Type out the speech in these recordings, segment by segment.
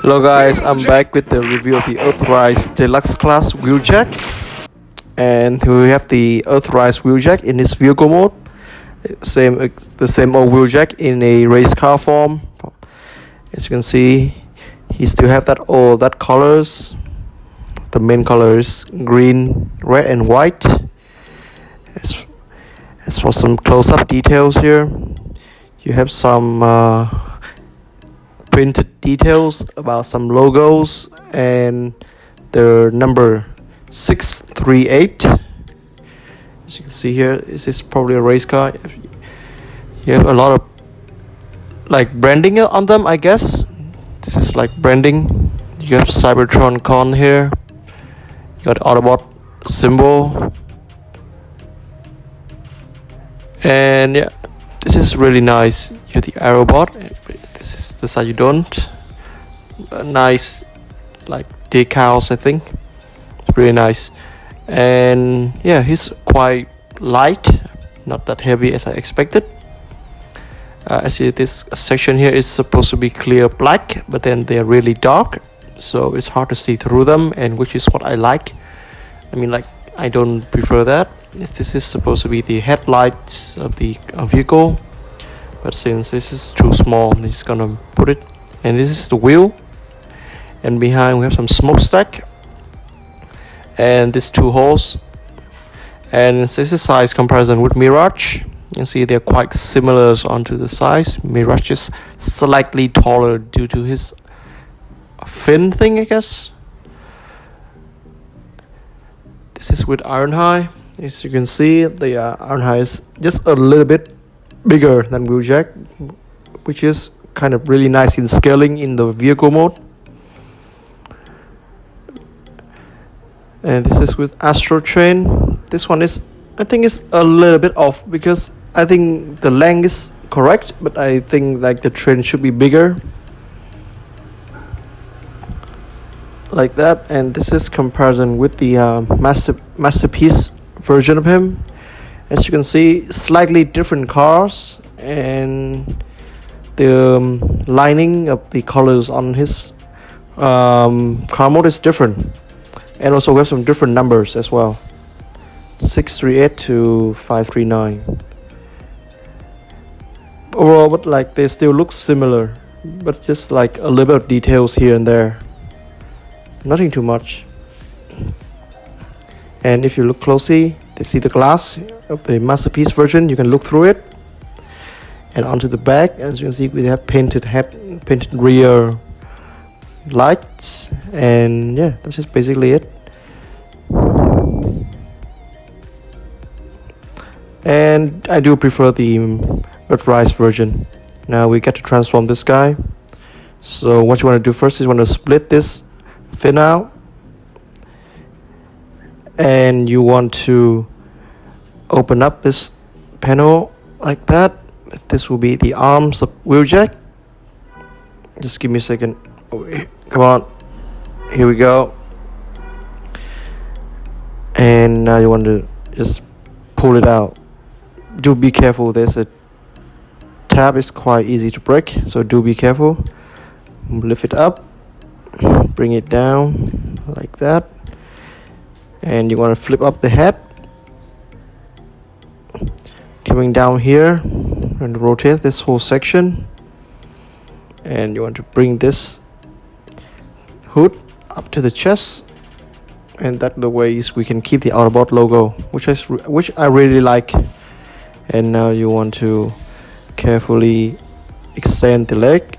Hello guys, I'm back with the review of the Earthrise deluxe Wheeljack, and here we have the Earthrise Wheeljack in this vehicle mode. The same old Wheeljack in a race car form. As you can see, he still have that colors. The main colors green, red, and white. As for some close-up details here, you have some printed details about some logos and the number 638. As you can see here, this is probably a race car. You have a lot of like branding on them, I guess. This is like branding. You have Cybertron Con here. You got Autobot symbol. And yeah, this is really nice. You have the Aerobot. This is the side you don't. Nice, like decals, I think. It's really nice. And yeah, he's quite light, not that heavy as I expected. As you see, this section here is supposed to be clear black, but then they're really dark, so it's hard to see through them, and which is what I like. I mean, like, I don't prefer that. This is supposed to be the headlights of the vehicle, but since this is too small, I'm just gonna put it. And this is the wheel, and behind we have some smokestack, and these two holes. And this is size comparison with Mirage. You can see they're quite similar onto the size. Mirage is slightly taller due to his fin thing, I guess. This is with Ironhide. As you can see, the Ironhide is just a little bit bigger than Wheeljack, which is kind of really nice in scaling in the vehicle mode. And this is with Astro Train. This one is, I think, is a little bit off because I think the length is correct, but I think like the train should be bigger, like that. And this is comparison with the masterpiece version of him. As you can see, slightly different cars, and the lining of the colors on his car mode is different, and also we have some different numbers as well, 638 to 539. Overall, but like they still look similar, but just like a little bit of details here and there, nothing too much. And if you look closely, they see the glass of the masterpiece version. You can look through it, and onto the back, as you can see, we have painted rear lights. And yeah, that's just basically it. And I do prefer the Earthrise version. Now we get to transform this guy. So what you want to do first is you want to split this fin out, and you want to open up this panel like that. This will be the arms of Wheeljack. Just give me a second. Come on, here we go. And now you want to just pull it out. Do be careful, there's a tab, is quite easy to break, so do be careful. Lift it up, bring it down like that, and you want to flip up the head. Coming down here and rotate this whole section, and you want to bring this hood up to the chest, and that's the ways we can keep the Autobot logo, which I really like. And now you want to carefully extend the leg.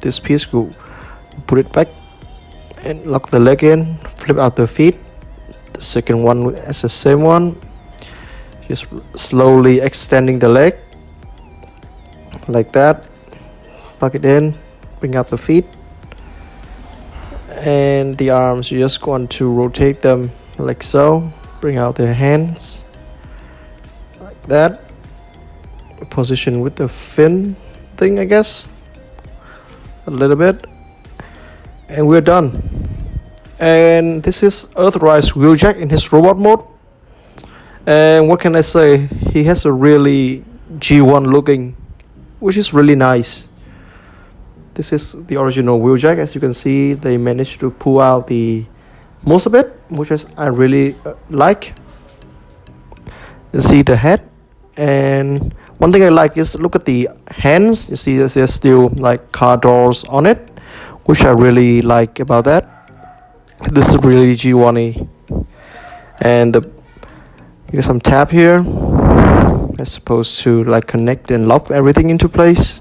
This piece, will put it back and lock the leg in. Flip out the feet. The second one is the same one. Just slowly extending the leg like that. Plug it in. Bring out the feet. And the arms, you just want to rotate them like so. Bring out the hands like that. Position with the fin thing, I guess, a little bit, and we're done. And this is Earthrise Wheeljack in his robot mode. And what can I say, he has a really G1 looking, which is really nice. This is the original Wheeljack. As you can see, they managed to pull out the most of it, which is I really like. You see the head, and one thing I like is look at the hands. You see there's still like car doors on it, which I really like about that. This is really G1E, and you got some tab here. That's supposed to like connect and lock everything into place.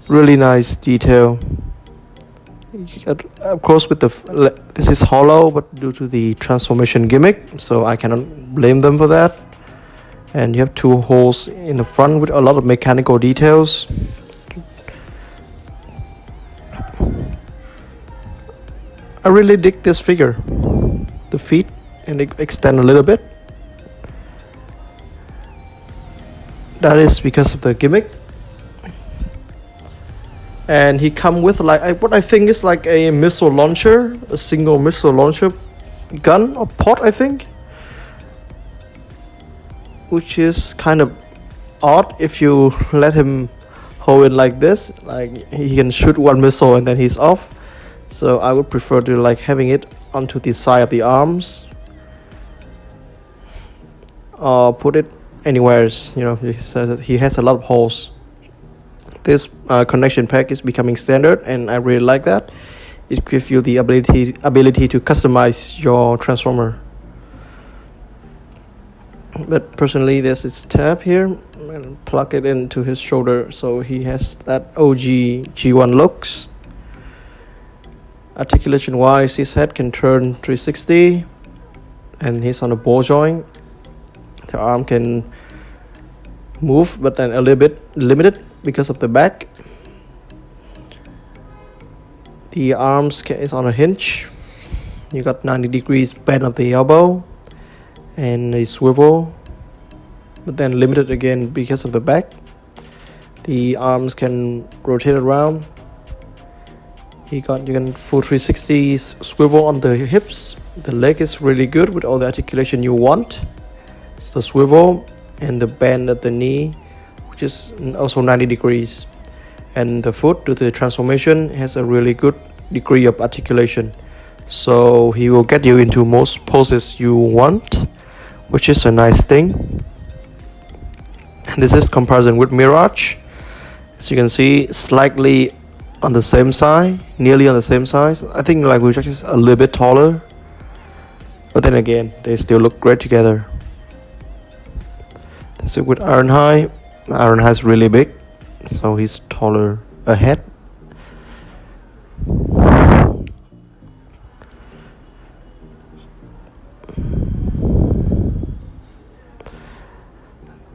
Really nice detail. Of course, with this is hollow, but due to the transformation gimmick, so I cannot blame them for that. And you have two holes in the front with a lot of mechanical details. I really dig this figure. The feet and they extend a little bit. That is because of the gimmick. And he come with like what I think is like a missile launcher, a single missile launcher gun or pod, I think, which is kind of odd if you let him hold it like this. Like he can shoot one missile and then he's off. So I would prefer to like having it onto the side of the arms, or put it anywhere. You know, he says that he has a lot of holes. This connection pack is becoming standard, and I really like that. It gives you the ability to customize your transformer. But personally, there's this tab here. I'm gonna plug it into his shoulder, so he has that OG G1 looks. Articulation wise, his head can turn 360, and he's on a ball joint. The arm can move, but then a little bit limited because of the back. The arms is on a hinge. You got 90 degrees bend of the elbow and a swivel, but then limited again because of the back. The arms can rotate around. You can full 360 swivel on the hips. The leg is really good with all the articulation you want. It's the swivel and the bend at the knee, which is also 90 degrees. And the foot, due to the transformation, has a really good degree of articulation. So he will get you into most poses you want, which is a nice thing. And this is comparison with Mirage. As you can see, slightly on the same side, nearly on the same size. I think like Wheeljack is a little bit taller, but then again, they still look great together. This is with Ironhide. Ironhide is really big, so he's taller ahead.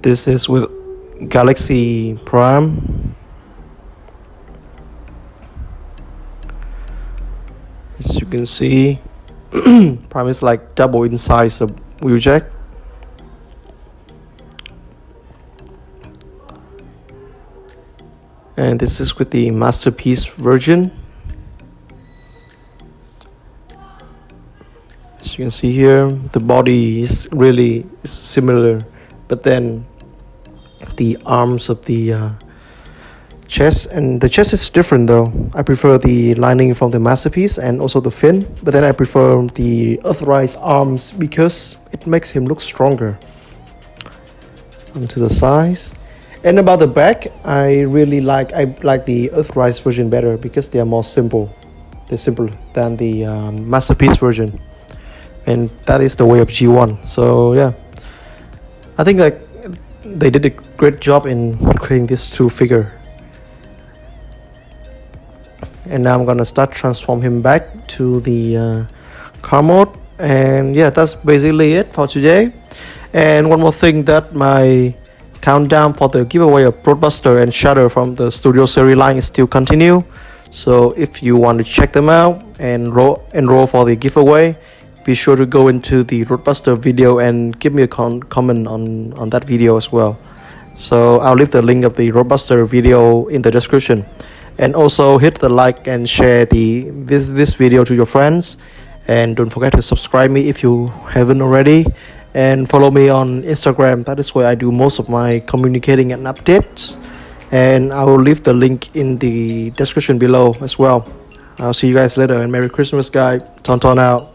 This is with Galaxy Prime. As you can see, Prime is like double in size of Wheeljack. And this is with the Masterpiece version. As you can see here, the body is really similar, but then the arms of the chest, and the chest is different though. I prefer the lining from the Masterpiece and also the fin, but then I prefer the Earthrise arms because it makes him look stronger. Onto the size. And about the back, I like the Earthrise version better because they are more simple. They're simpler than the Masterpiece version, and that is the way of G1. So yeah, I think like they did a great job in creating this two figure. And now I'm gonna start transform him back to the car mode. And yeah, that's basically it for today. And one more thing, that my countdown for the giveaway of Roadbuster and Shadow from the Studio Series line is still continue. So if you want to check them out and enroll for the giveaway, be sure to go into the Roadbuster video and give me a comment on that video as well. So I'll leave the link of the Roadbuster video in the description. And also hit the like and share this video to your friends. And don't forget to subscribe me if you haven't already. and follow me on Instagram. That is where I do most of my communicating and updates, and I will leave the link in the description below as well. I'll see you guys later, and Merry Christmas, guys. TonTon out.